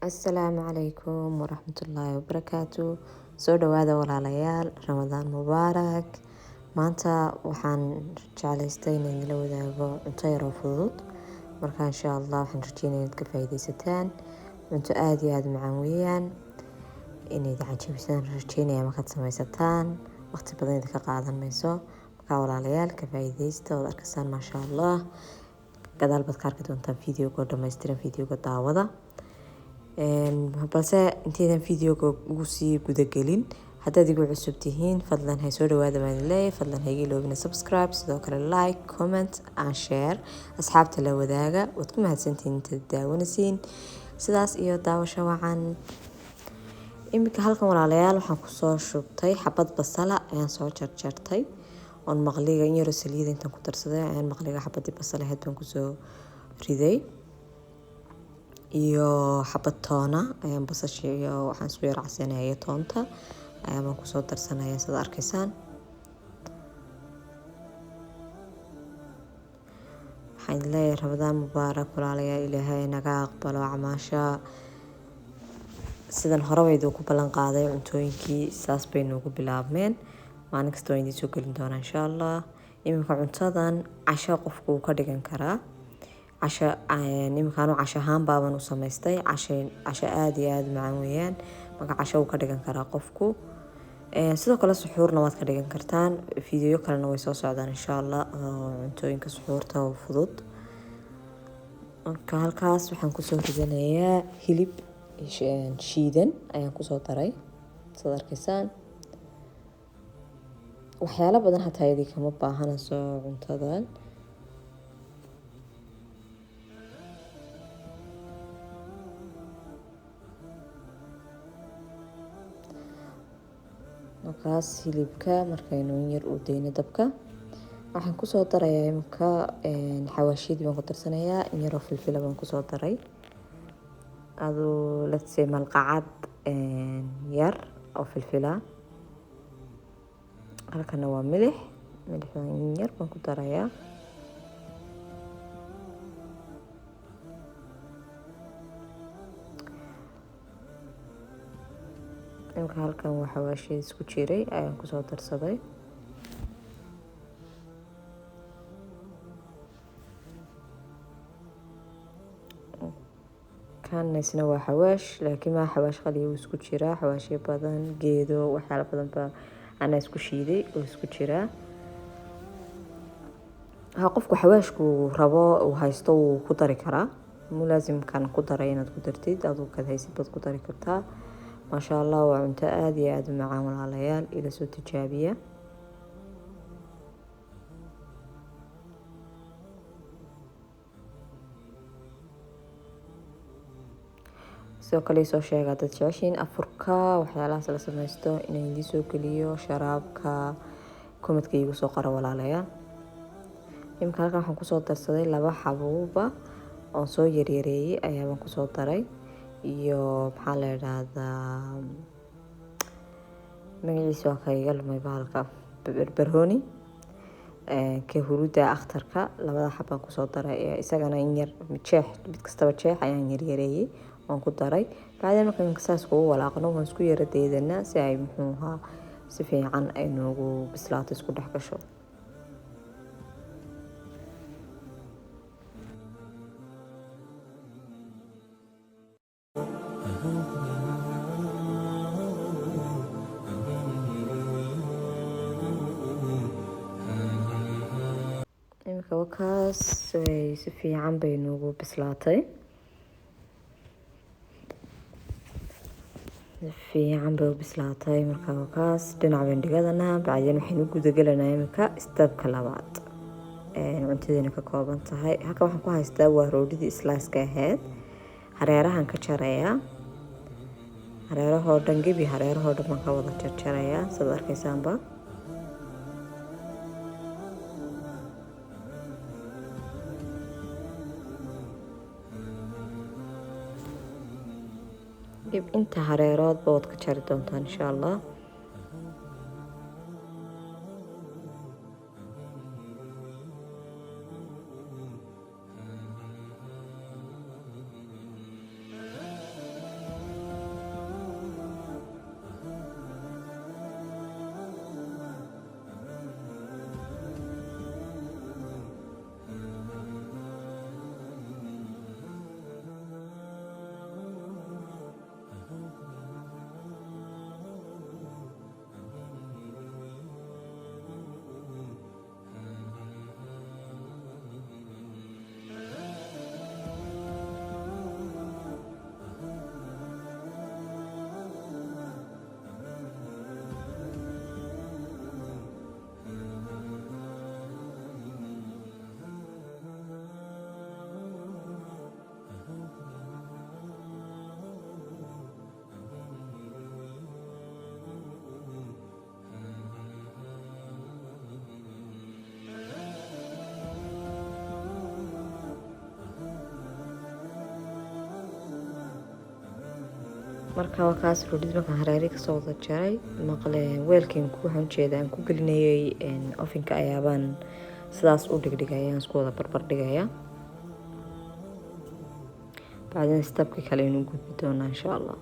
Asalaamu calaykum waraxmatullaahi wabarakaatu. Soo dhawaada walaalayaal, Ramadaan mubaarak. Maanta waxaan jeclaystay inaan la wadaago cunto yar oo fudud. Marka insha Allah waxaan rajeynayaa inaad ka faa'iidaysataan. Cunto aad iyo aad macaan weeyaan. Inaad cajabisaan rajeynayaa markaad samaysataan. Waqti badan idinka qaadan mayso. Marka walaalayaal ka faa'iidaysta oo arkasaan maasha Allah. Gadaal baad ka arki doontaan videoga dhammaystiran, videoga daawada. balse intaydaan videoga ugu sii guda gelin, haddaad igu cusub tihiin fadlan hay soo dhawaada baan leeyahay. Fadlan ha iga iloobina subscribe, sidoo kale like, comment and share. Asxaabta la wadaaga waad ku mahadsantihiin intaad daawanaysiin. Sidaas iyo daawasho wacan. Iminka halkan walaalayaal waxaan ku soo shubtay xabad basala ayaan soo jarjartay oon maqliga in yar saliid intaan ku darsaday ayaan maqliga xabadii basal ahayd baan ku soo riday iyo xabad toona ayaan basasha iyo waxaan isku yar casaynaya toonta ayaan ku soo darsanaya sida arkaysaan. waxaan leeyahay Ramadaan mubaarak walaalayaal, Ilaahay naga aqbalo acmaasha. sidan hore way ku ballan qaaday cuntooyinkii saas bay noogu bilaabmeen. maalin kasta waan idiin soo gelin doonaa insha Allah. iminka cuntadan casho qofku ka dhigan karaa. casho nimankaan casho ahaan baaban u samaystay. casho aad iyo aad macaan weeyaan. marka casho uu ka dhigan karaa qofku. sidoo kale suxuurna waad ka dhigan kartaan. fiidiyo kalena way soo socdaan insha Allah cuntooyinka suxuurta oo fudud. marka halkaas waxaan ku soo ridanayaa hilib shiidan ayaan ku soo daray sida arkaysaan. waxyaalo badan hataa idin kama baahanayso cuntadan. markaas hilibka markaynu yar u deyno dabka waxaan ku soo darayaa imka xawaashiyada baan ku darsanayaa. in yar oo filfil baan ku soo daray adoo let's say malqacad yar oo filfila. halkana waa milix yar baan ku darayaa. halkan waa xawaashiyada isku jiray ayaan ku soo darsaday. kanasna waa xawaash laakiin ma xawaash qaliyo isku jira. xawaashyo badan geedo waxyaalo badan ba ana isku shiiday oo isku jira. qofku xawaashku rabo uu haysto uu ku dari karaa. mu laazim kan ku daray inaad ku dartid adoo ka haysid bad ku dari kartaa. maasha Allah waa cunto aad iyo aad macaan walaalayaal, ila soo tijaabiya. sidoo kale soo sheega dad jeceshiin afurka waxyaalahaas la samaysto inaan idin soo geliyo sharaabka komadka igu soo qara walaalayaal. imka halkan waxaan ku soo darsaday 2 xabuuba oo soo yaryareeyay ayaan ku soo daray iyo maxaa la yiraahdaa magaciisa waa kayga lumay bahalka barbarooni ka huruuda akhtarka 2 xabaan ku soo daray isagana in yar jeex mid kastaba jeex ayaan yaryareeyay waan ku daray. bacdeen markaan saas ku walaaqno waan isku yara deedanaa si ay muxuu ahaa si fiican ay noogu bislaato isku dhex gasho. imika wakaas si fiican bay noogu bislaatay. fiican bay u bislaatay marka wakaas dhinac baan dhigadana. bacdeen waxaan u guda galanaa imika stepka labaad cuntadeena ka kooban tahay. halka waxaan ku haystaa waa roodhidii slice-ka ahayd. hareerahan ka jarayaa. hareerahoo dhan gebi hareerahoo dhan baan ka wada jarjarayaa sida arkaysaanba. inta hareerood baad ka jari doontaan insha Allah. marka waa kaas roodhida markaan hareeri kasoo wada jaray maqle weelkan waxaan ujeedaa aan ku gelinayay ofinka ayaabaan sidaas u dhigdhigaya aan isku wada barbar dhigaya بعدين استبقي خلينا نقول بدونا إن شاء الله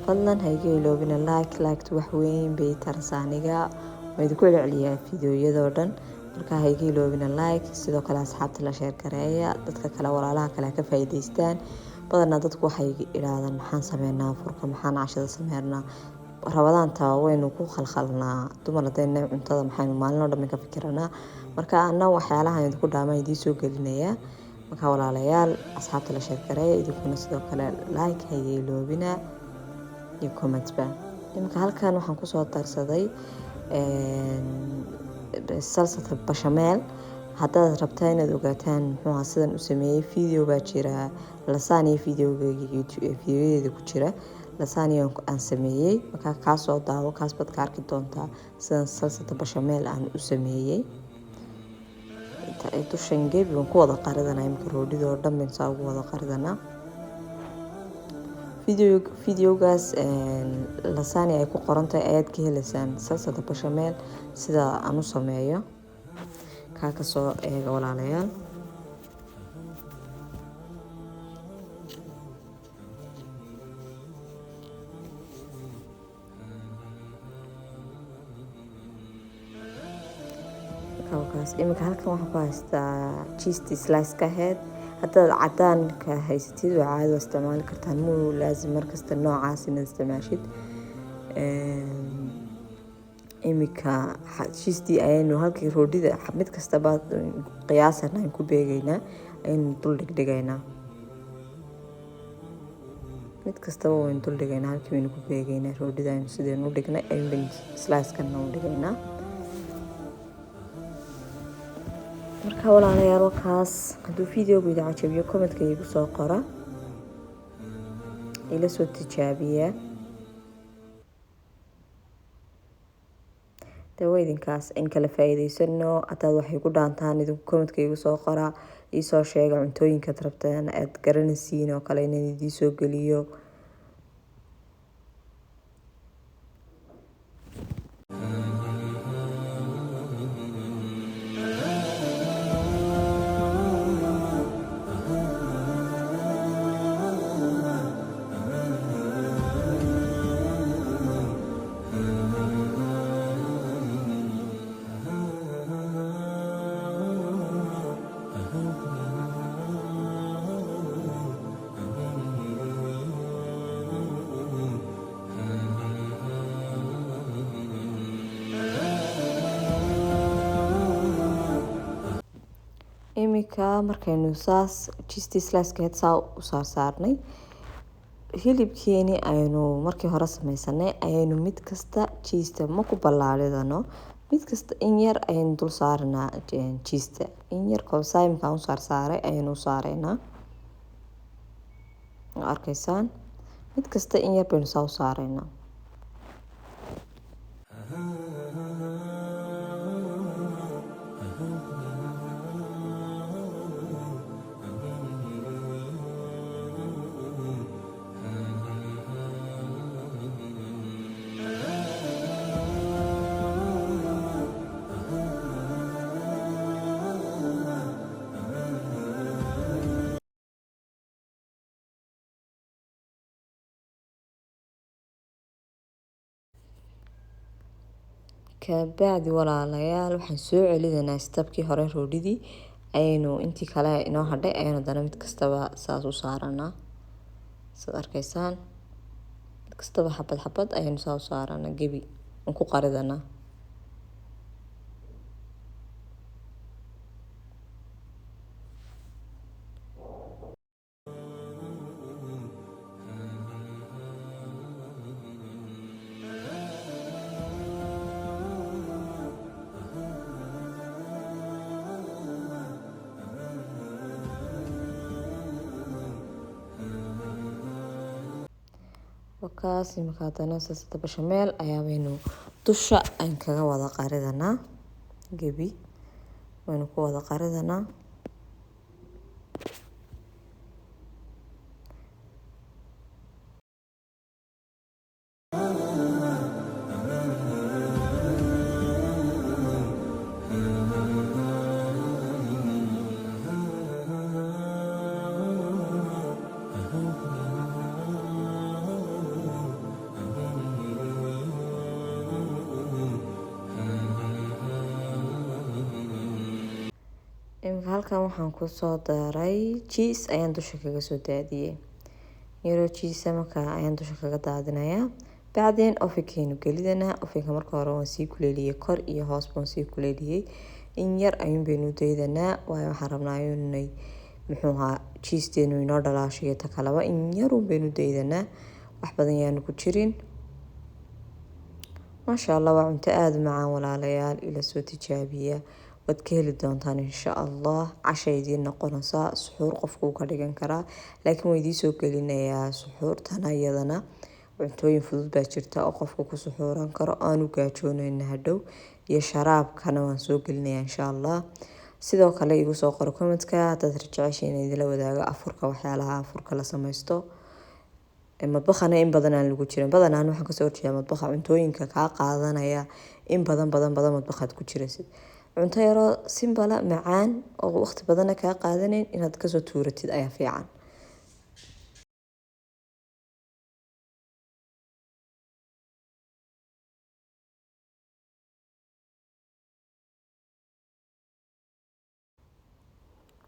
فضلا هيجي لو بنا لايك توحوين بيترسانيقا ويدكول عليا فيديو يدودن marka hayga iloobina like sidoo kale asxaabta la share gareeya dadka kale walaalaha kale ka faa'iideystaan badanaa dadku waxay ilaadan maxaan sameynaa furka maxaan cashada sameynaa rabadaanta waynu ku khalkhalnaa dumarada cuntada maxaynu maalin oo dhan ka fikiranaa marka ana waxyaalaha idinku dhaamaan idin soo gelinaya marka walaalayaal asxaabta la share gareeya idinkuna sidoo kale like hayga iloobina iyo comment ba marka halkan waxaan ku soo darsaday salsata bashameel haddaad rabtaa inaad ogaataan muxuu sidan u sameeyay video baa jira lasagna videogeeda ku jira lasagna aan sameeyay marka ka soo daawo kaas bad ka arki doontaa sidan salsata bashameel aan u sameeyay inta shangeeb waan ku wada qaridana imka roodhida oo dhan saa ugu wada qaridana videogaas lasagna ay ku qoran tahay ayaad ka helaysaan salsata bashameel sida aan u sameeyo ka soo eega walaalayaal kaas imika halkan waxaan ku haystaa cheese slice ka head haddaad cadaan ka haysatid waa caadi oo isticmaali kartaan muu laazim markasta noocaas inaad isticmaashid imika cheese ayaynu halkii roodhida mid kastaba qiyaasana aan ku beegaynaa ayaynu dul dhigdhigaynaa mid kastaba waynu dul dhigaynaa halkii waynu ku beegaynaa roodhida aynu sidaynu u dhignay aynu slice-kana u dhigaynaa marka walaalayaal wakaas hadduu videogu idin cajabiyo commentka igu soo qora ila soo tijaabiya daweydinkaas in kala faa'iideysano hadaad waxay ku dhaantaan idinku commentka igu soo qora ii soo sheega cuntooyinkaad rabtaan aad garanaysiin oo kale inaan idin soo geliyo imika markaynu saas cheese slice-keed saa u saarnay hilibkeeni aynu markii hore sameysanay ayaynu mid kasta cheese ma ku ballaaridano mid kasta in yar ayaynu dul saaranaa cheese in yar kolsaa imika u saaray ayaynu u saaraynaa arkaysaan mid kasta in yar baynu saa u saaraynaa kabacdi walaalayaal waxaan soo celinaynaa stabkii hore roodhidii ayaynu intii kale inoo hadhay ayaynu dana mid kastaba saas u saaranaa saad arkaysaan mid kastaba xabad ayaynu saa u saaranaa gebi aan ku qaridanaa wakaas imika haddana salsata bashameel ayaa waynu dusha aan kaga wada qaridanaa gebi waynu ku wada qaridanaa iminka halkan waxaan kusoo daray cheese ayaan dusha kaga soo daadiyey yaroo cheese marka ayaan dusha kaga daadinayaa bacdeen ovenkeenu gelidana ovenka marka hore waan sii kuleeliyey kor iyo hoos baan sii kuleeliyey in yar ayuun baynu daydanaa waayo waxaan rabnaa inay muxuu ahaa cheese-teenu inoo dhalaashiyo ta kaleba in yarun baynu daydanaa wax badan yaanu ku jirin maasha allah waa cunto aada u macaan walaalayaal ila soo tijaabiya waad ka heli doontaan insha allah casha idiin noqonaysaa suxuur qofku ka dhigan karaa laakiin waa idiin soo gelinayaa suxuurtana iyadana cuntooyin fudud baa jirta oo qofku ku suxuuran karo aanu gaajoonayna hadhow iyo sharaabkana waan soo gelinayaa insha allah sidoo kale igu soo qoro commentka haddaad rajeceshiin idila wadaago afurka waxyaalaha afurka la samaysto madbakhana in badan aan lagu jirin badanaan waxaan kasoo horjeedaa madbakha cuntooyinka kaa qaadanaya in badan madbakhaad ku jiraysid cunto yaroo simbala macaan oo waqti badanna kaa qaadanayn inaad kasoo tuuratid ayaa fiican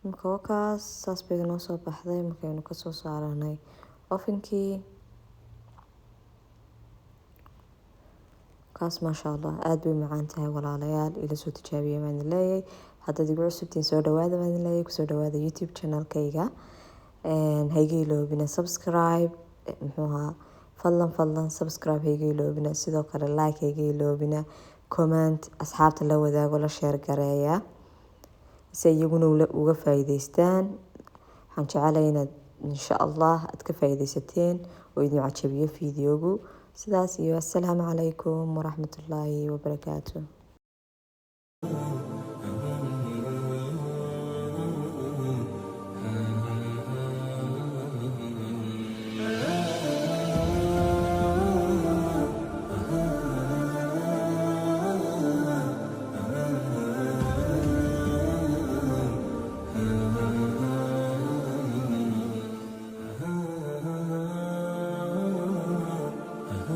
marka wakaas saas bay noo soo baxday markaynu kasoo saaranay ovenkii kaas maasha allah aada bay macaan tahay walaalayaal ila soo tijaabiya baan leeyahay haddaad igu cusubtiin soo dhawaada baan leeyahay kusoo dhawaada youtube channelkayga hayga iloobina subscribe muxuu ahaa fadlan subscribe hayga iloobina sidoo kale like hayga iloobina comment asxaabta la wadaago la sheer gareeya si iyaguna uga faa'iidaystaan waxaan jecelahay inaad insha allah aad ka faa'iidaysateen oo idin cajabiyo fiidiyoogu sidaas iyo assalaamu calaykum waraxmatullaahi wabarakaatu